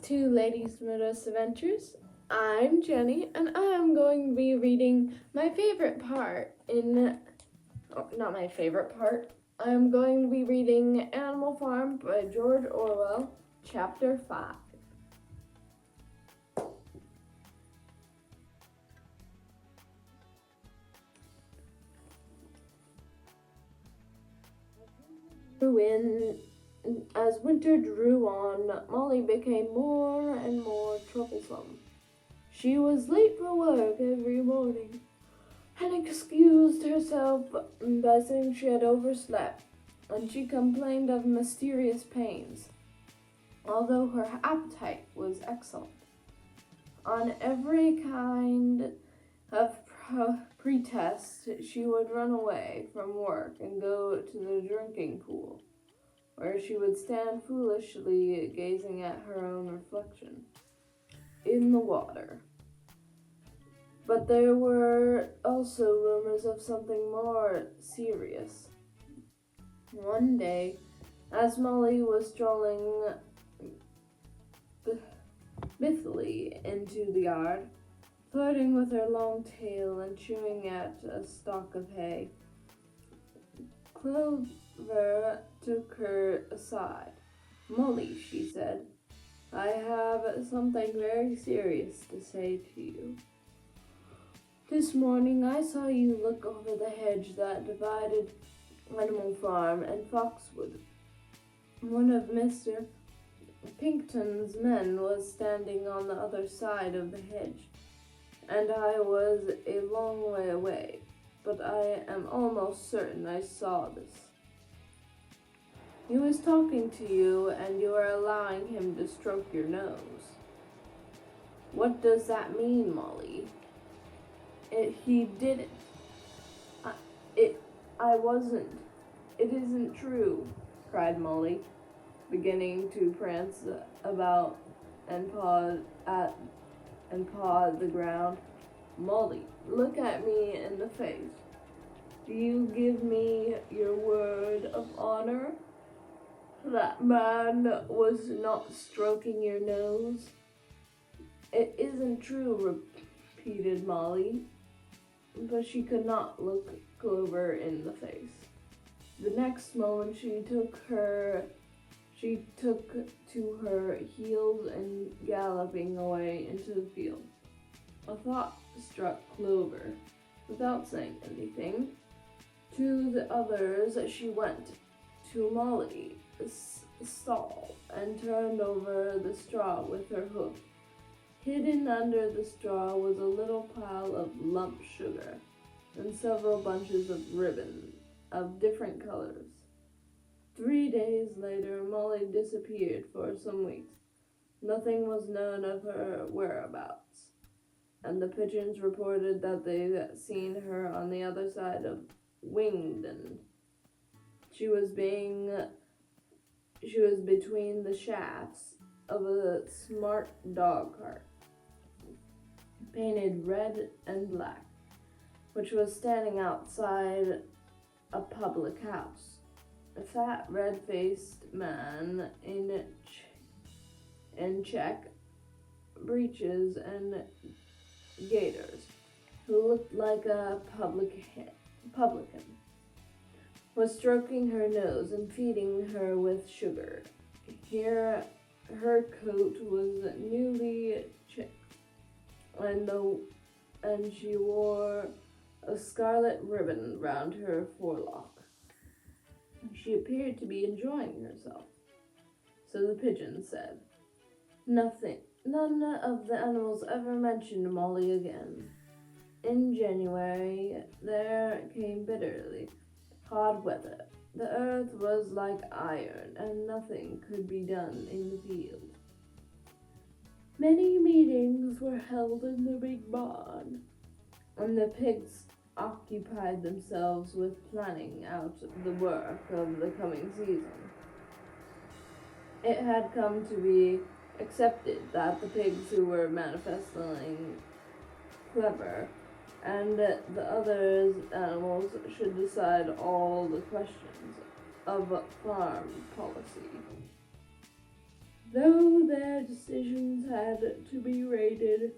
to Ladies Modest Adventures. I'm Jenny, and I am going to be reading my favorite part not my favorite part. I am going to be reading Animal Farm by George Orwell, Chapter 5. As winter drew on, Molly became more and more troublesome. She was late for work every morning and excused herself by saying she had overslept, and she complained of mysterious pains, although her appetite was excellent. On every kind of pretext, she would run away from work and go to the drinking pool, where she would stand foolishly gazing at her own reflection in the water. But there were also rumors of something more serious. One day, as Molly was strolling blithely into the yard, flirting with her long tail and chewing at a stalk of hay, Clover took her aside. "Molly," she said, "I have something very serious to say to you. This morning I saw you look over the hedge that divided Animal Farm and Foxwood. One of Mr. Pinkton's men was standing on the other side of the hedge, and I was a long way away, but I am almost certain I saw this. He was talking to you, and you are allowing him to stroke your nose. What does that mean, Molly?" He didn't. I wasn't. It isn't true," cried Molly, beginning to prance about and paw the ground. "Molly, look at me in the face. Do you give me your word of honor that man was not stroking your nose?" "It isn't true," repeated Molly, but she could not look Clover in the face. The next moment she took to her heels and galloping away into the field. A thought struck Clover. Without saying anything to the others, she went to Molly's stall and turned over the straw with her hoof. Hidden under the straw was a little pile of lump sugar and several bunches of ribbon of different colors. 3 days later, Molly disappeared for some weeks. Nothing was known of her whereabouts, and the pigeons reported that they'd seen her on the other side of Wingdon. She was between the shafts of a smart dog cart, painted red and black, which was standing outside a public house. A fat, red-faced man in check breeches and gaiters, who looked like a publican, was stroking her nose and feeding her with sugar. Here, her coat was newly chipped, and she wore a scarlet ribbon round her forelock. She appeared to be enjoying herself, so the pigeon said. None of the animals ever mentioned Molly again. In January, there came bitterly hot weather. The earth was like iron, and nothing could be done in the field. Many meetings were held in the big barn, and the pigs occupied themselves with planning out the work of the coming season. It had come to be accepted that the pigs who were manifestly clever and the other animals should decide all the questions of farm policy. though their decisions had to be rated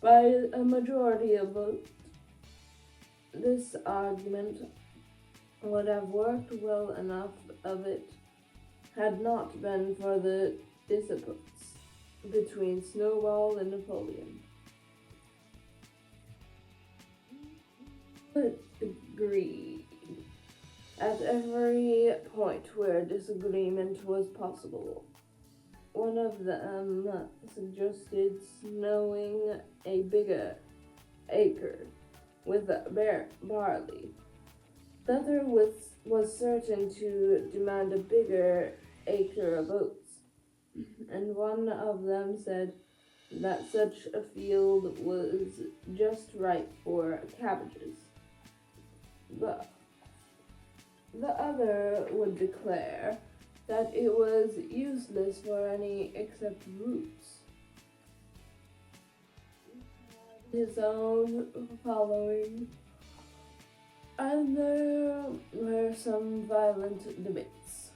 by a majority of votes. This argument would have worked well enough if it had not been for the disputes between Snowball and Napoleon. Agreed at every point where disagreement was possible. One of them suggested snowing a bigger acre with barley. The other was certain to demand a bigger acre of oats, and one of them said that such a field was just right for cabbages. But the other would declare that it was useless for any except roots. His own following, and there were some violent debates.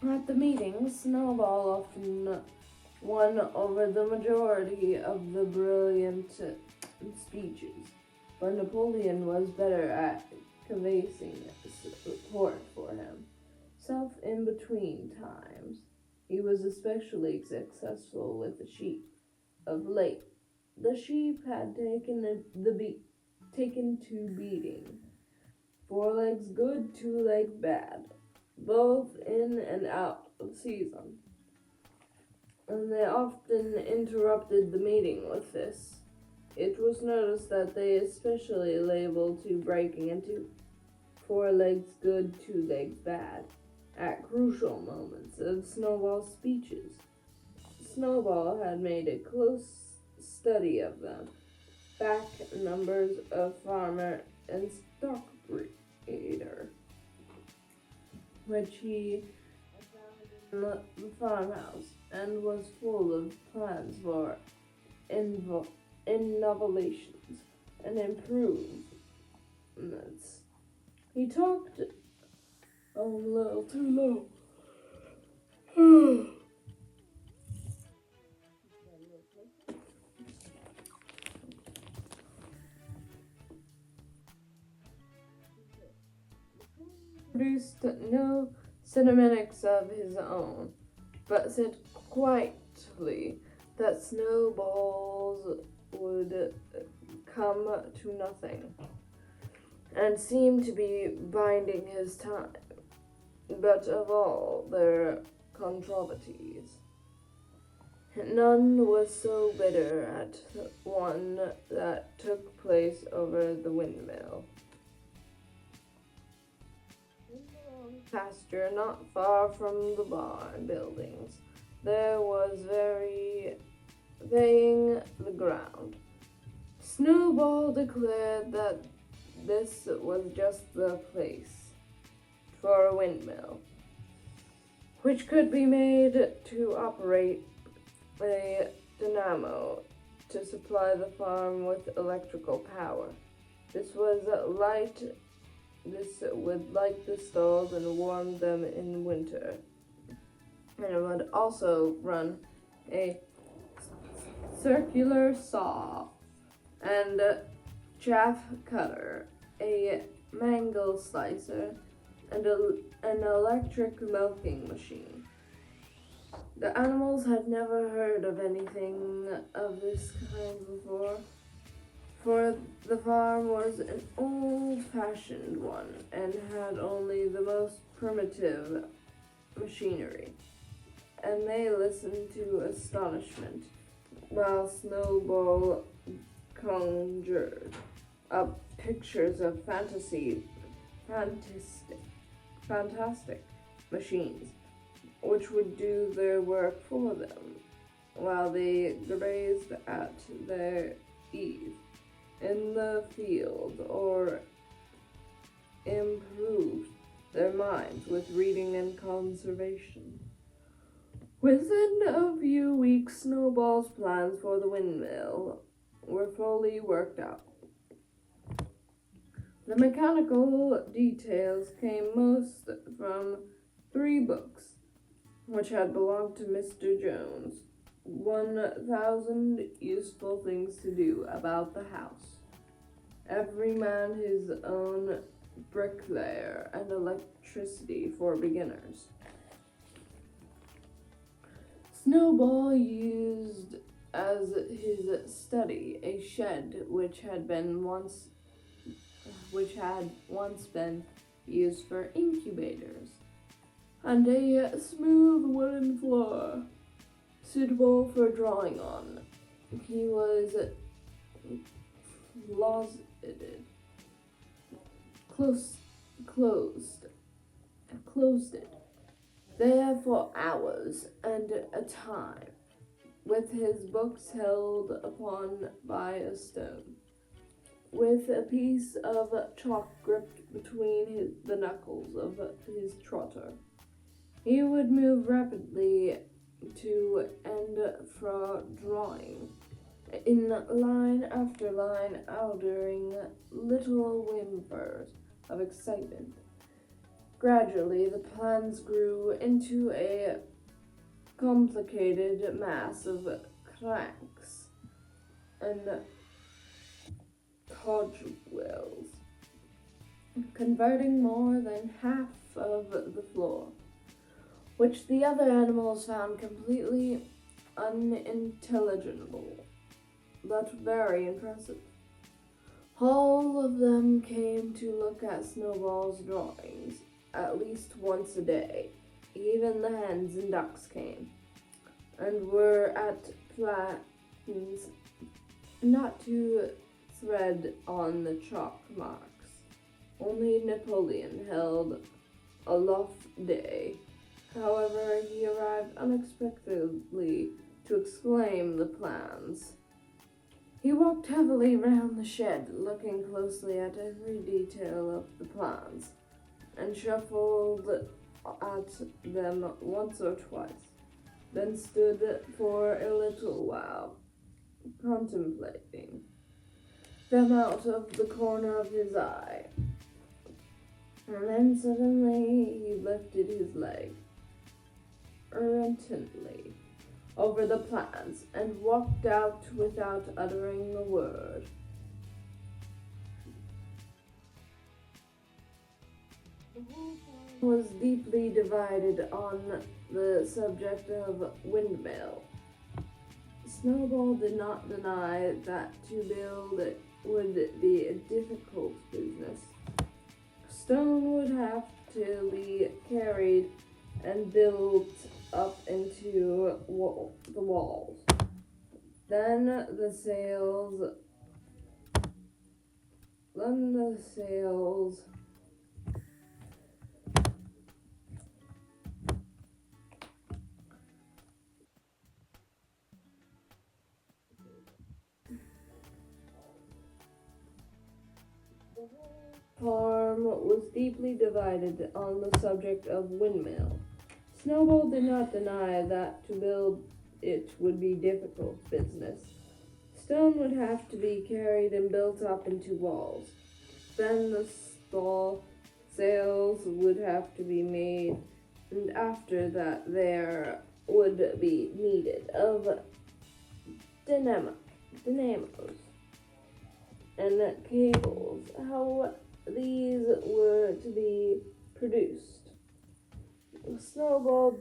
At the meetings, Snowball often won over the majority of the brilliant speeches, but Napoleon was better at conveying support for him. In between times, he was especially successful with the sheep. Of late, the sheep had taken to beating. 4 legs good, 2 legs bad, both in and out of season. And they often interrupted the meeting with this. It was noticed that they especially liable to breaking into 4 legs good, 2 legs bad at crucial moments of Snowball's speeches. Snowball had made a close study of them, back numbers of farmer and stock breeder, which he found in the farmhouse, and was full of plans for innovations and improvements. He talked a little too low. Produced no cinematics of his own, but said quietly that snowballs would come to nothing, and seemed to be biding his time. But of all their controversies, none was so bitter as one that took place over the windmill. In the long pasture not far from the barn buildings, there was weighing the ground. Snowball declared that this was just the place for a windmill, which could be made to operate a dynamo to supply the farm with electrical power. This would light the stalls and warm them in winter, and it would also run a circular saw and chaff cutter, a mangle slicer, and an electric milking machine. The animals had never heard of anything of this kind before, for the farm was an old-fashioned one and had only the most primitive machinery, and they listened to astonishment while Snowball conjured up pictures of fantastic machines, which would do their work for them, while they grazed at their ease in the field, or improved their minds with reading and conservation. Within a few weeks, Snowball's plans for the windmill were fully worked out. The mechanical details came most from 3 books, which had belonged to Mr. Jones. 1,000 useful things to do about the house. Every man his own bricklayer and electricity for beginners. Snowball used as his study a shed which had once been used for incubators, and a smooth wooden floor suitable for drawing on. He was closed it there for hours and a time, with his books held upon by a stone, with a piece of chalk gripped between the knuckles of his trotter. He would move rapidly to and fro drawing, in line after line, uttering little whimpers of excitement. Gradually, the plans grew into a complicated mass of cranks and cogwheels, converting more than half of the floor, which the other animals found completely unintelligible, but very impressive. All of them came to look at Snowball's drawings at least once a day. Even the hens and ducks came, and were at pains not to thread on the chalk marks. Only Napoleon held a off day. However, he arrived unexpectedly to exclaim the plans. He walked heavily round the shed, looking closely at every detail of the plans, and shuffled at them once or twice, then stood for a little while, contemplating them out of the corner of his eye. And then suddenly he lifted his leg irritantly over the plans and walked out without uttering a word. The whole farm was deeply divided on the subject of windmill. Snowball did not deny that to build it would be a difficult business. Stone would have to be carried and built up into the walls. Then the sails The whole farm was deeply divided on the subject of windmill. Snowball did not deny that to build it would be difficult business. Stone would have to be carried and built up into walls. Then the sails would have to be made, and after that there would be needed of dynamos and cables. How these were to be produced, Snowball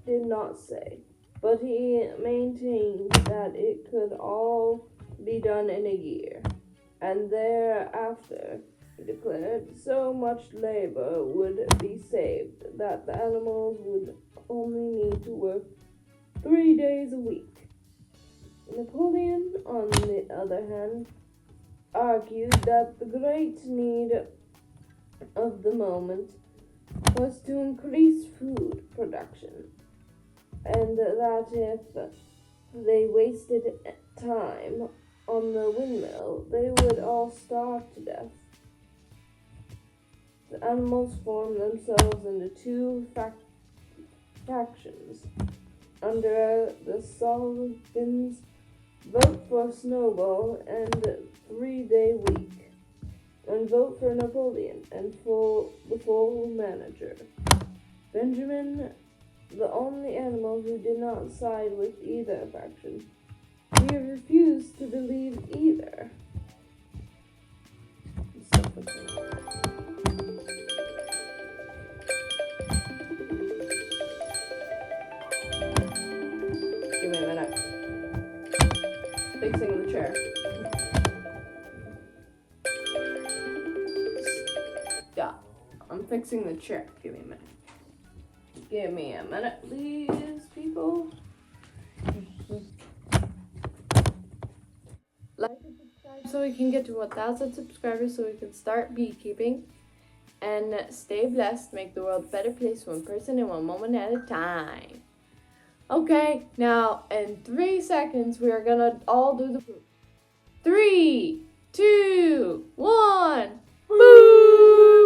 did not say, but he maintained that it could all be done in a year, and thereafter, he declared, so much labor would be saved that the animals would only need to work 3 days a week. Napoleon, on the other hand, argued that the great need of the moment was to increase food production, and that if they wasted time on the windmill, they would all starve to death. The animals formed themselves into two factions. Under the slogans, "Vote for Snowball" and 3-day week, and "Vote for Napoleon" and the full manager. Benjamin the only animal who did not side with either faction. We refused to believe either. Give me a minute. Fixing the chair. Stop. I'm fixing the chair. Give me a minute. Give me a minute, please, people. Like and subscribe so we can get to 1,000 subscribers so we can start beekeeping. And stay blessed. Make the world a better place, one person and one moment at a time. Okay, now in 3 seconds we are gonna all do the poop. 3, 2, 1, boop!